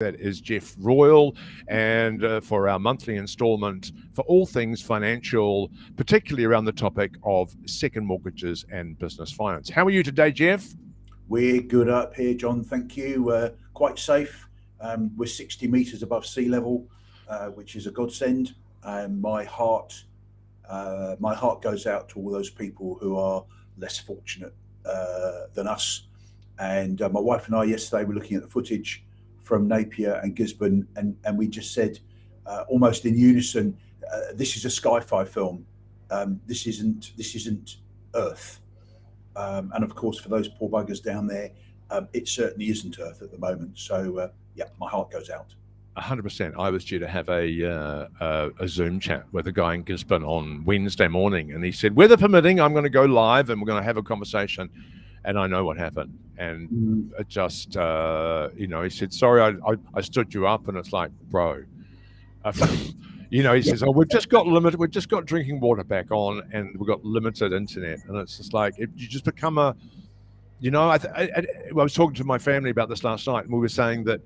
That is Jeff Royle, and for our monthly installment for all things financial, particularly around the topic of second mortgages and business finance. How are you today, Jeff? We're good up here, John. Thank you. Quite safe. We're 60 metres above sea level, which is a godsend. My heart goes out to all those people who are less fortunate than us. And my wife and I yesterday were looking at the footage from Napier and Gisborne, and we just said, almost in unison, "This is a sci-fi film. This isn't Earth." And of course, for those poor buggers down there, it certainly isn't Earth at the moment. So yeah, my heart goes out. 100%. I was due to have a Zoom chat with a guy in Gisborne on Wednesday morning, and he said, weather permitting, I'm going to go live and we're going to have a conversation. And I know what happened. And it just, he said, sorry, I stood you up. And it's like, bro, he says, oh, we've just got drinking water back on and we've got limited internet. And it's just like, you just become I was talking to my family about this last night, and we were saying that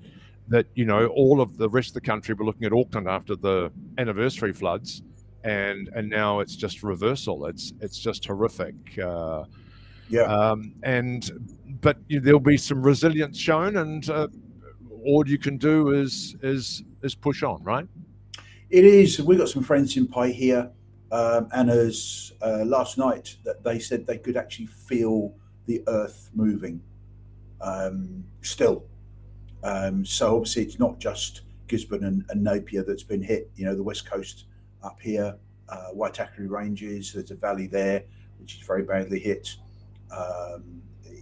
all of the rest of the country were looking at Auckland after the anniversary floods, and now it's just reversal. It's just horrific. Yeah, But there'll be some resilience shown, and all you can do is push on, right? it is. We've got some friends in Pai here, and as last night, that they said they could actually feel the earth moving still. So obviously, it's not just Gisborne and Napier that's been hit. The west coast up here, Waitakere Ranges. There's a valley there which is very badly hit.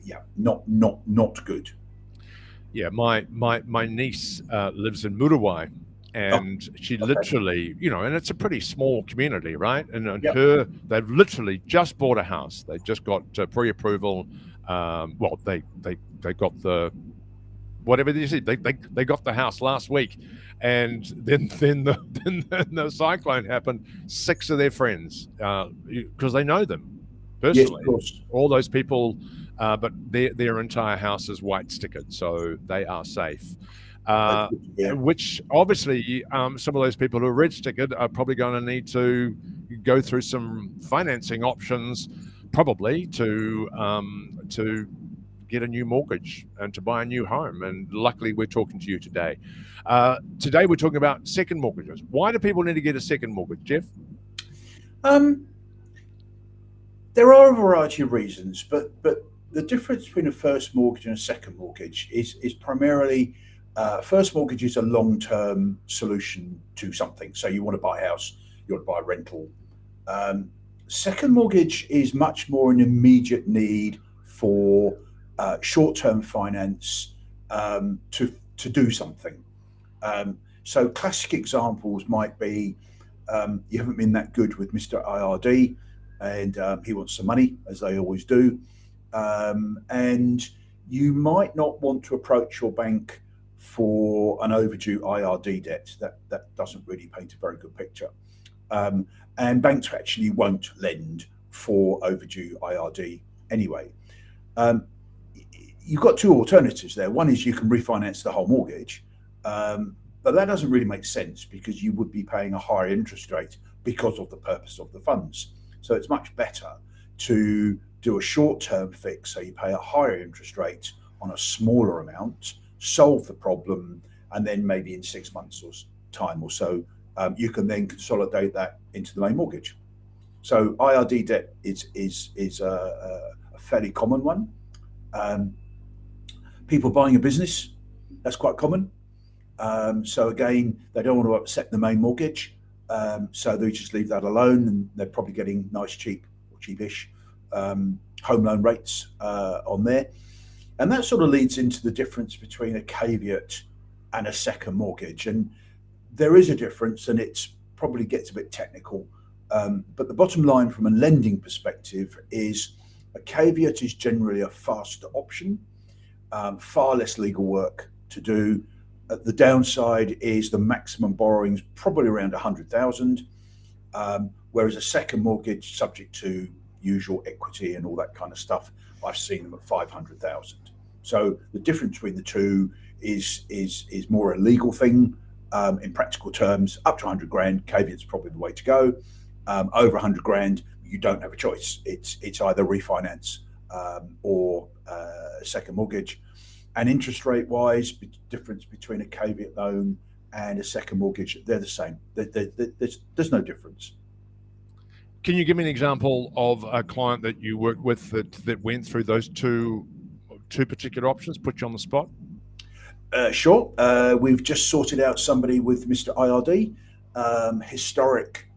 Yeah, not good. Yeah, my niece lives in Muriwai, Oh, and she okay. literally, and it's a pretty small community, right? And Yeah, they've literally just bought a house. They just got pre-approval. Well, they got the whatever they said. They got the house last week, and then the then the cyclone happened. Six of their friends, because they know them yes, of personally, course. all those people, but their entire house is white stickered, so they are safe. That's Uh, good to hear. which obviously, some of those people who are red stickered are probably going to need to go through some financing options, probably to get a new mortgage and to buy a new home. And luckily, we're talking to you today. Today, we're talking about second mortgages. Why do people need to get a second mortgage, Jeff? Um, there are a variety of reasons, but the difference between a first mortgage and a second mortgage is primarily first mortgage is a long term solution to something. So you want to buy a house, you want to buy a rental. Um, Second mortgage is much more an immediate need for short term finance to do something. So classic examples might be you haven't been that good with Mr. IRD, and he wants some money, as they always do. And you might not want to approach your bank for an overdue IRD debt. That doesn't really paint a very good picture. Um, and banks actually won't lend for overdue IRD anyway. Um, you've got two alternatives there. One is you can refinance the whole mortgage, but that doesn't really make sense because you would be paying a higher interest rate because of the purpose of the funds. So it's much better to do a short term fix, so you pay a higher interest rate on a smaller amount, solve the problem, and then maybe in 6 months or time or so, you can then consolidate that into the main mortgage. So IRD debt is a fairly common one. Um, People buying a business, that's quite common. So again, they don't want to upset the main mortgage, so they just leave that alone, and they're probably getting nice, cheap or cheapish home loan rates on there. And that sort of leads into the difference between a caveat and a second mortgage. And there is a difference, and it's probably gets a bit technical. But the bottom line from a lending perspective is a caveat is generally a faster option, far less legal work to do. The downside is the maximum borrowing is probably around 100,000, whereas a second mortgage, subject to usual equity and all that kind of stuff, I've seen them at 500,000. So the difference between the two is more a legal thing. In practical terms, up to 100 grand, caveat's probably the way to go. Over 100 grand, you don't have a choice. It's either refinance or a second mortgage. And interest rate wise, the difference between a caveat loan and a second mortgage, they're the same. There's no difference. Can you give me an example of a client that you worked with that went through those two particular options? Put you on the spot. Sure. We've just sorted out somebody with Mr. IRD, historic,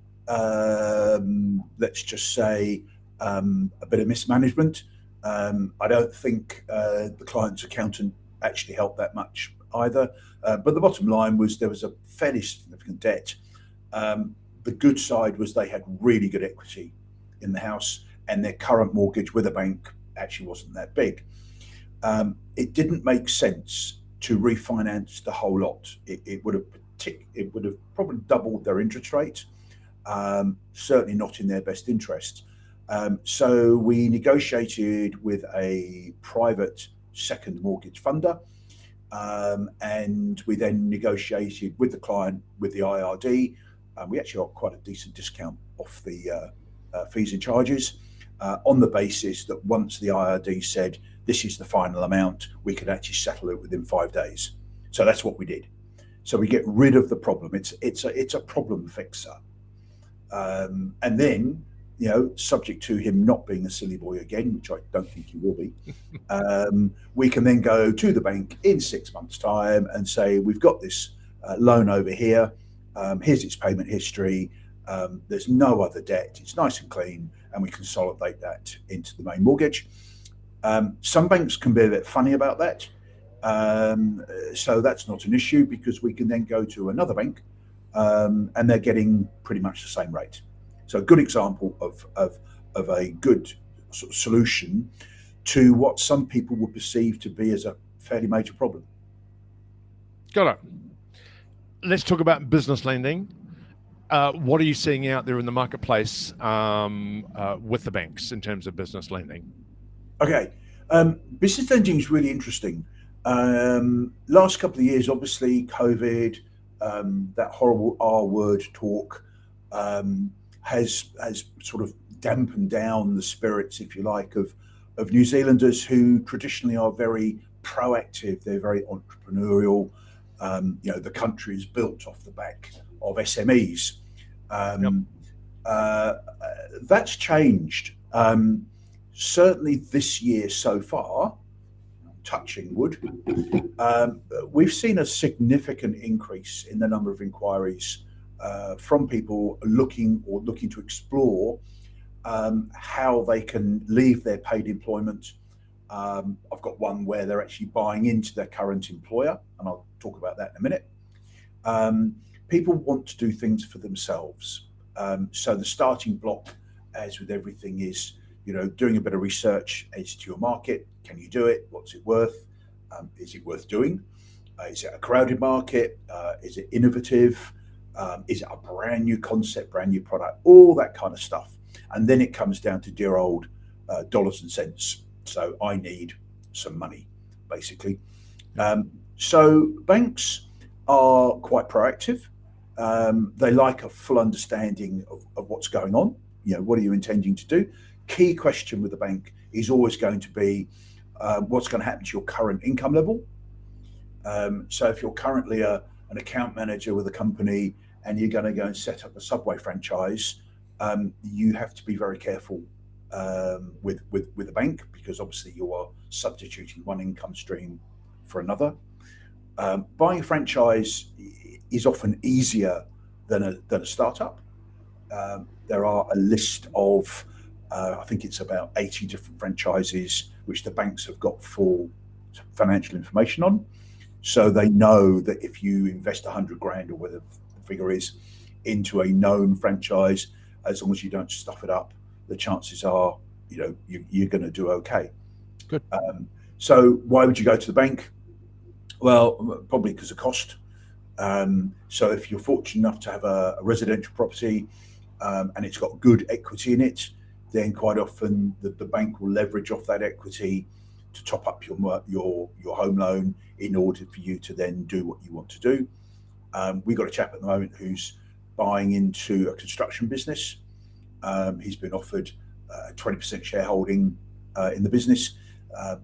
let's just say, a bit of mismanagement. I don't think the client's accountant actually helped that much either. But the bottom line was there was a fairly significant debt. The good side was they had really good equity in the house, and their current mortgage with a bank actually wasn't that big. It didn't make sense to refinance the whole lot. It would have probably doubled their interest rate. Certainly not in their best interest. So we negotiated with a private second mortgage funder, and we then negotiated with the client with the IRD. We actually got quite a decent discount off the fees and charges on the basis that once the IRD said this is the final amount, we could actually settle it within 5 days. So that's what we did. So we get rid of the problem. It's a problem fixer. And then, subject to him not being a silly boy again, which I don't think he will be, we can then go to the bank in 6 months' time and say, we've got this loan over here. Here's its payment history. There's no other debt. It's nice and clean, and we consolidate that into the main mortgage. Some banks can be a bit funny about that. So that's not an issue because we can then go to another bank and they're getting pretty much the same rate. So a good example of a good sort of solution to what some people would perceive to be as a fairly major problem. Got it. Let's talk about business lending. What are you seeing out there in the marketplace with the banks in terms of business lending? Okay. Business lending is really interesting. Last couple of years, obviously, COVID, that horrible R word talk has sort of dampened down the spirits, if you like, of New Zealanders who traditionally are very proactive. They're very entrepreneurial. The country is built off the back of SMEs. That's changed. Certainly this year so far, touching wood, we've seen a significant increase in the number of inquiries from people looking to explore how they can leave their paid employment. I've got one where they're actually buying into their current employer, and I'll talk about that in a minute. People want to do things for themselves. So the starting block, as with everything, is doing a bit of research as to your market. Can you do it? What's it worth? Is it worth doing? Is it a crowded market? Is it innovative? Is it a brand new concept, brand new product? All that kind of stuff. And then it comes down to dear old dollars and cents. So I need some money, basically. So banks are quite proactive. They like a full understanding of what's going on. What are you intending to do? Key question with the bank is always going to be what's going to happen to your current income level. So if you're currently an account manager with a company and you're going to go and set up a Subway franchise, you have to be very careful with the bank, because obviously you are substituting one income stream for another. Buying a franchise is often easier than a startup. There are a list of I think it's about 80 different franchises which the banks have got full financial information on. So they know that if you invest 100 grand or whatever the figure is into a known franchise, as long as you don't stuff it up, the chances are, you're going to do okay. Good. So why would you go to the bank? Well, probably because of cost. So if you're fortunate enough to have a residential property and it's got good equity in it, then quite often the bank will leverage off that equity to top up your home loan in order for you to then do what you want to do. We've got a chap at the moment who's buying into a construction business. He's been offered 20% shareholding in the business.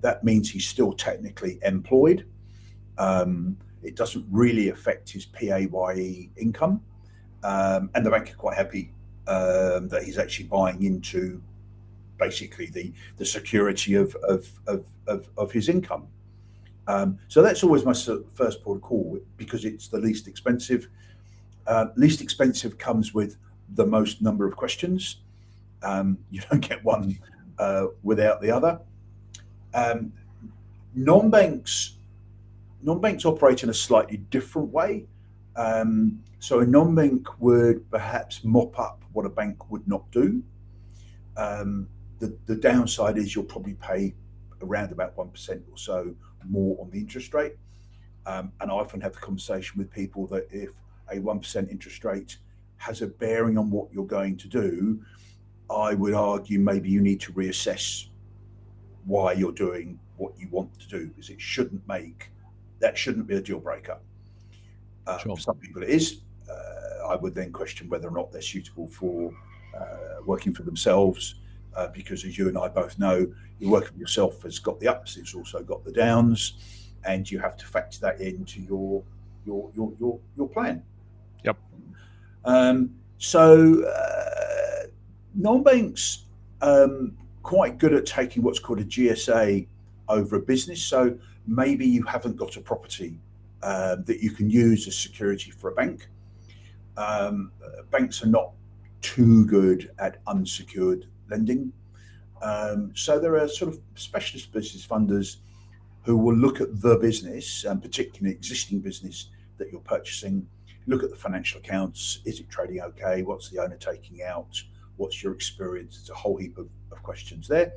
That means he's still technically employed. It doesn't really affect his PAYE income. And the bank are quite happy that he's actually buying into basically the security of his income. So that's always my first port of call, because it's the least expensive. Least expensive comes with the most number of questions. You don't get one without the other. Non-banks operate in a slightly different way. So a non-bank would perhaps mop up what a bank would not do. The downside is you'll probably pay around about 1% or so more on the interest rate. And I often have the conversation with people that if a 1% interest rate has a bearing on what you're going to do, I would argue maybe you need to reassess why you're doing what you want to do, because that shouldn't be a deal breaker. Sure. For some people it is. I would then question whether or not they're suitable for working for themselves, because as you and I both know, your working for yourself has got the ups, it's also got the downs, and you have to factor that into your plan. Yep. Non-banks quite good at taking what's called a GSA over a business. So maybe you haven't got a property that you can use as security for a bank. Banks are not too good at unsecured lending. So there are sort of specialist business funders who will look at the business, and particularly existing business that you're purchasing, look at the financial accounts. Is it trading okay? What's the owner taking out? What's your experience? It's a whole heap of questions there.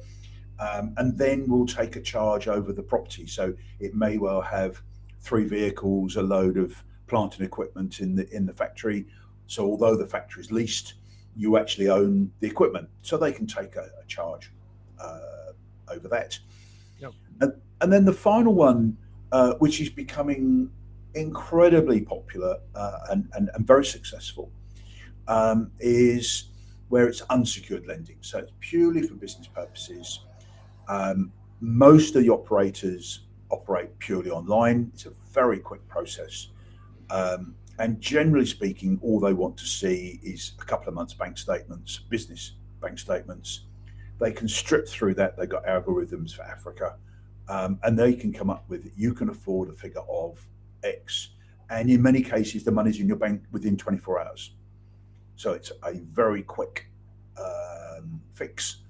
And then we'll take a charge over the property. So it may well have 3 vehicles, a load of plant and equipment in the factory. So although the factory is leased, you actually own the equipment. So they can take a charge over that. Yep. And then the final one, which is becoming incredibly popular and very successful, is where it's unsecured lending. So it's purely for business purposes. Most of the operators operate purely online. It's a very quick process. And generally speaking, all they want to see is a couple of months bank statements, business bank statements. They can strip through that. They've got algorithms for Africa. And they can come up with, you can afford a figure of X. And in many cases, the money's in your bank within 24 hours. So it's a very quick fix.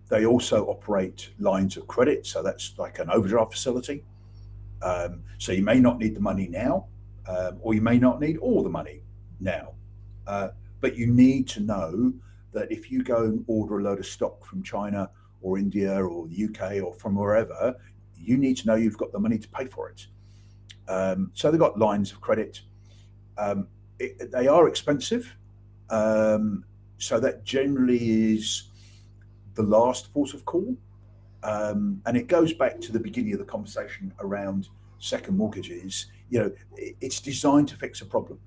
They also operate lines of credit. So that's like an overdraft facility. So you may not need the money now, or you may not need all the money now. But you need to know that if you go and order a load of stock from China or India or the UK or from wherever, you need to know you've got the money to pay for it. So they've got lines of credit. They are expensive. So that generally is the last port of call. And it goes back to the beginning of the conversation around second mortgages. You know, it's designed to fix a problem.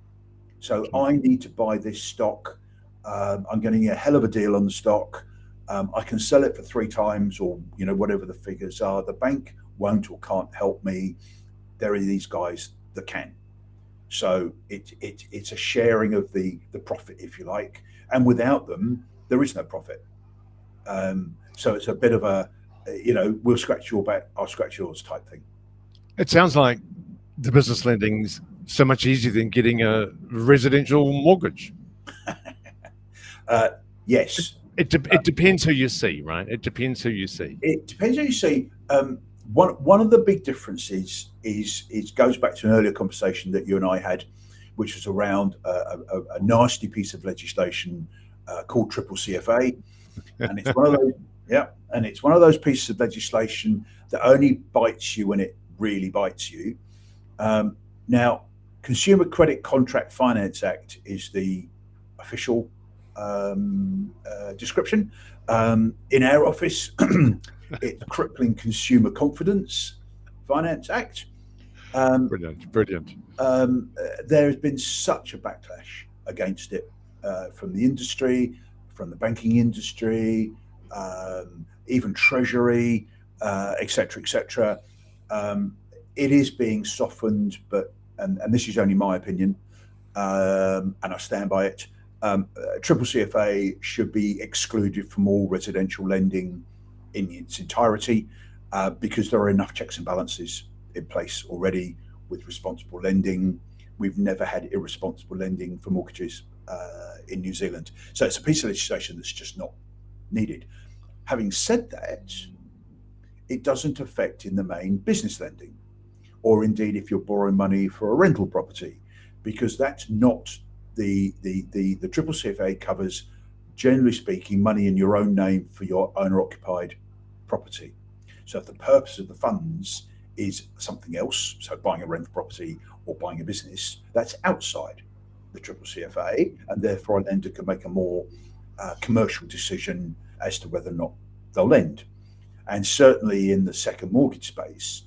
So I need to buy this stock. I'm getting a hell of a deal on the stock. I can sell it for 3 times, or whatever the figures are. The bank won't or can't help me. There are these guys that can. So it's a sharing of the profit, if you like. And without them, there is no profit. So it's a bit of a, we'll scratch your back, I'll scratch yours type thing. It sounds like the business lending's so much easier than getting a residential mortgage. Yes. It depends who you see, right? It depends who you see. It depends who you see. One of the big differences is goes back to an earlier conversation that you and I had, which was around a nasty piece of legislation called Triple CFA, and it's one of those. Yeah, and it's one of those pieces of legislation that only bites you when it really bites you. Now, Consumer Credit Contract Finance Act is the official description. In our office, It's crippling consumer confidence, Finance Act. Brilliant. There has been such a backlash against it from the industry, from the banking industry, even Treasury, etc., etc. It is being softened, but and this is only my opinion, and I stand by it. Triple CFA should be excluded from all residential lending in its entirety because there are enough checks and balances in place already with responsible lending. We've never had irresponsible lending for mortgages in New Zealand. So it's a piece of legislation that's just not needed. Having said that, it doesn't affect in the main business lending, or indeed if you're borrowing money for a rental property, because that's not the triple CFA covers, generally speaking, money in your own name for your owner occupied property. So if the purpose of the funds is something else, so buying a rental property or buying a business, that's outside the triple CFA, and therefore a lender can make a more commercial decision as to whether or not they'll lend. And certainly in the second mortgage space,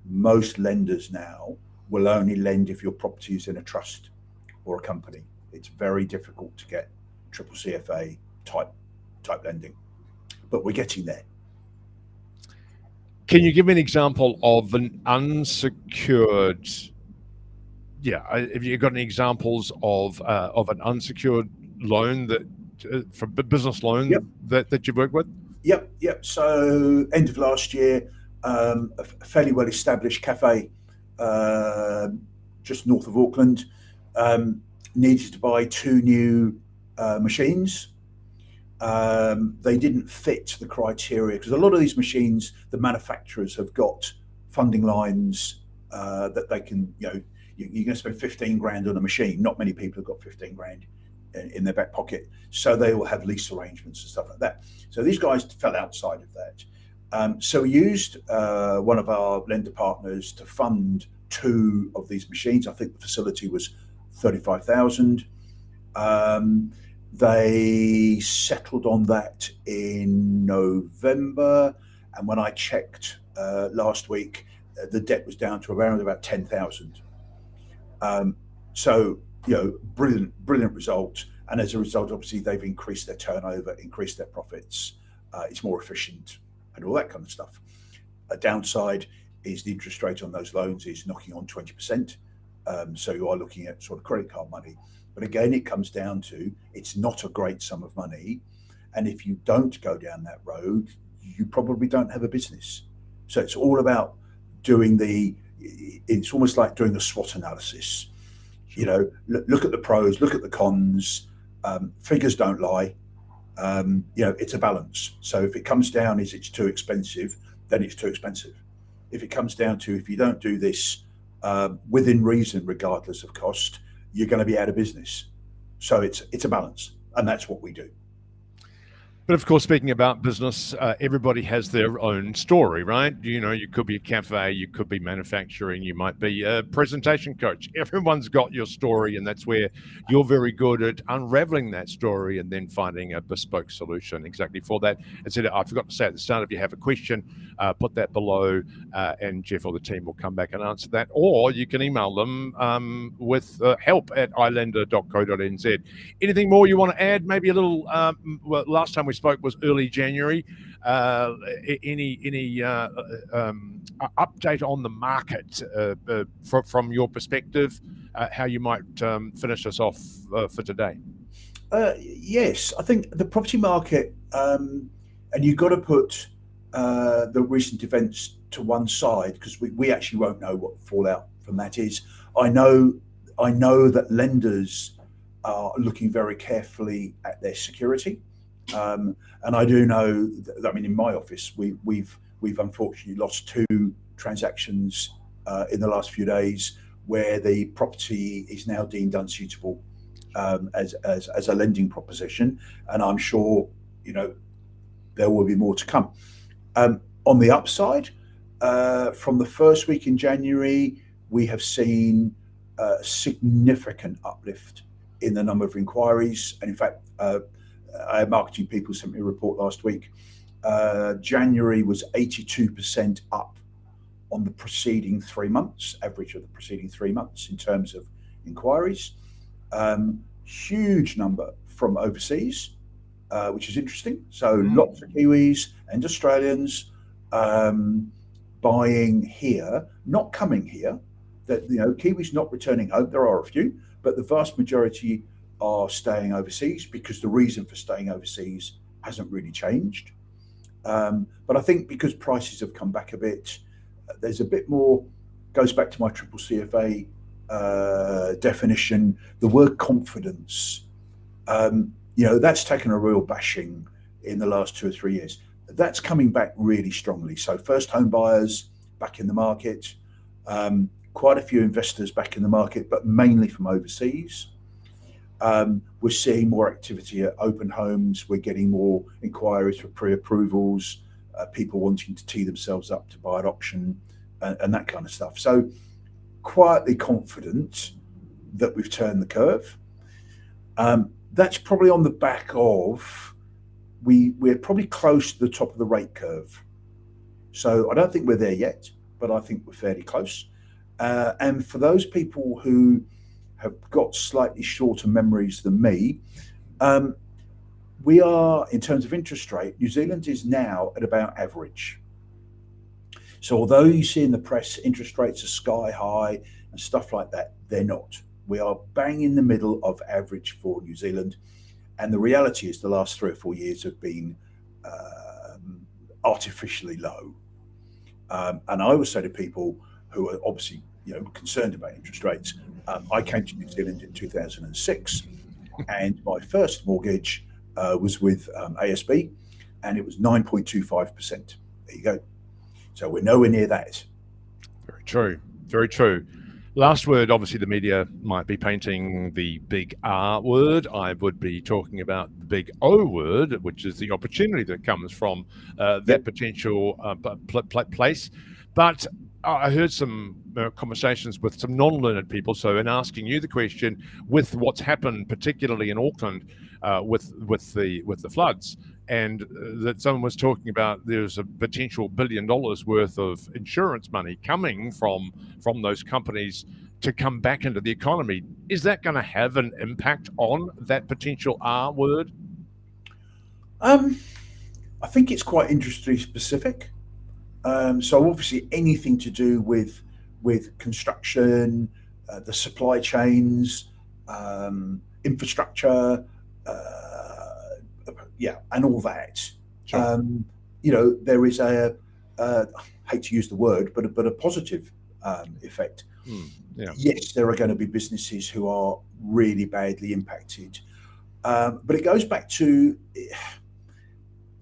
most lenders now will only lend if your property is in a trust or a company. It's very difficult to get triple CFA type lending, but we're getting there. Can you give me an example of an unsecured? Yeah, have you got any examples of an unsecured loan that for business loan that you've worked with? Yep. So end of last year, a fairly well established cafe just north of Auckland needed to buy 2 new machines. They didn't fit the criteria because a lot of these machines, the manufacturers have got funding lines that they can, you're going to spend 15 grand on a machine. Not many people have got 15 grand in their back pocket. So they will have lease arrangements and stuff like that. So these guys fell outside of that. So we used one of our lender partners to fund 2 of these machines. I think the facility was 35,000. They settled on that in November, and when I checked last week, the debt was down to around about 10,000. So brilliant result, and as a result, obviously they've increased their turnover, increased their profits. It's more efficient, and all that kind of stuff. A downside is the interest rate on those loans is knocking on 20%. So you are looking at sort of credit card money. But again, it comes down to it's not a great sum of money. And if you don't go down that road, you probably don't have a business. So it's all about it's almost like doing a SWOT analysis. Look at the pros, look at the cons. Figures don't lie. It's a balance. So if it comes down it's too expensive, then it's too expensive. If it comes down to if you don't do this within reason, regardless of cost, you're going to be out of business. So it's a balance, and that's what we do. But of course, speaking about business, everybody has their own story, right? You could be a cafe, you could be manufacturing, you might be a presentation coach. Everyone's got your story, and that's where you're very good at unraveling that story and then finding a bespoke solution exactly for that. And so I forgot to say at the start, if you have a question, put that below, and Jeff or the team will come back and answer that. Or you can email them with help@islander.co.nz. Anything more you want to add? Maybe a little, last time we spoke was early January. Any update on the market from your perspective, how you might finish us off for today? Yes, I think the property market, and you've got to put the recent events to one side because we actually won't know what the fallout from that is. I know that lenders are looking very carefully at their security. And I do know that, in my office, we've unfortunately lost 2 transactions in the last few days where the property is now deemed unsuitable as a lending proposition, and I'm sure there will be more to come. On the upside, from the first week in January, we have seen a significant uplift in the number of inquiries, and in fact, our marketing people sent me a report last week January was 82% up on the preceding 3 months, average of the preceding 3 months in terms of inquiries. Huge number from overseas, which is interesting. So lots of Kiwis and Australians buying here, not coming here. That Kiwis not returning home. There are a few, but the vast majority are staying overseas because the reason for staying overseas hasn't really changed. But I think because prices have come back a bit, there's a bit more. Goes back to my triple CFA definition. The word confidence. That's taken a real bashing in the last 2 or 3 years. That's coming back really strongly. So first home buyers back in the market. Quite a few investors back in the market, but mainly from overseas. We're seeing more activity at open homes. We're getting more inquiries for pre-approvals, people wanting to tee themselves up to buy at auction and that kind of stuff. So quietly confident that we've turned the curve. That's probably on the back of we're probably close to the top of the rate curve. So I don't think we're there yet, but I think we're fairly close. And for those people who have got slightly shorter memories than me, we are, in terms of interest rate, New Zealand is now at about average. So although you see in the press interest rates are sky high and stuff like that, they're not. We are bang in the middle of average for New Zealand. And the reality is the last 3 or 4 years have been artificially low. And I always say to people who are obviously concerned about interest rates, I came to New Zealand in 2006, and my first mortgage was with ASB, and it was 9.25%. There you go. So we're nowhere near that. Very true. Very true. Last word, obviously the media might be painting the big R word. I would be talking about the big O word, which is the opportunity that comes from that potential place. But I heard some conversations with some non-learned people. So in asking you the question, with what's happened, particularly in Auckland, with the floods, and that someone was talking about there's a potential $1 billion worth of insurance money coming from those companies to come back into the economy. Is that going to have an impact on that potential R word? I think it's quite industry specific. So obviously anything to do with construction, the supply chains, infrastructure, and all that. Sure. There is I hate to use the word, but a positive effect. Yeah. Yes, there are going to be businesses who are really badly impacted, but it goes back to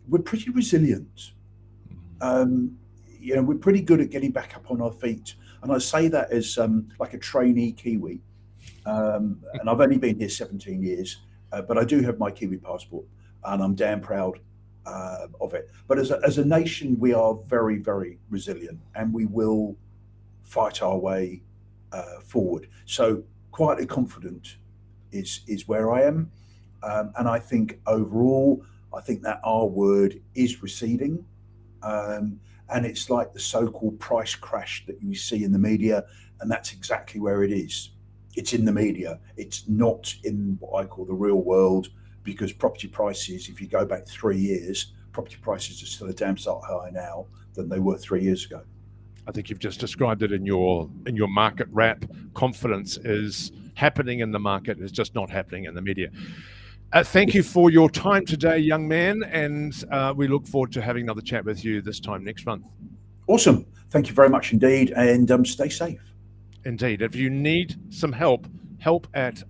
we're pretty resilient. We're pretty good at getting back up on our feet, and I say that as like a trainee Kiwi, and I've only been here 17 years, but I do have my Kiwi passport, and I'm damn proud of it. But as a nation, we are very, very resilient, and we will fight our way forward. So quietly confident is where I am, and I think overall, I think that R word is receding. And it's like the so-called price crash that you see in the media, and that's exactly where it is. It's in the media. It's not in what I call the real world, because property prices, if you go back 3 years, property prices are still a damn sight higher now than they were 3 years ago. I think you've just described it in your market wrap. Confidence is happening in the market. It's just not happening in the media. Thank you for your time today, young man, and we look forward to having another chat with you this time next month. Awesome. Thank you very much indeed, and stay safe. Indeed. If you need some help at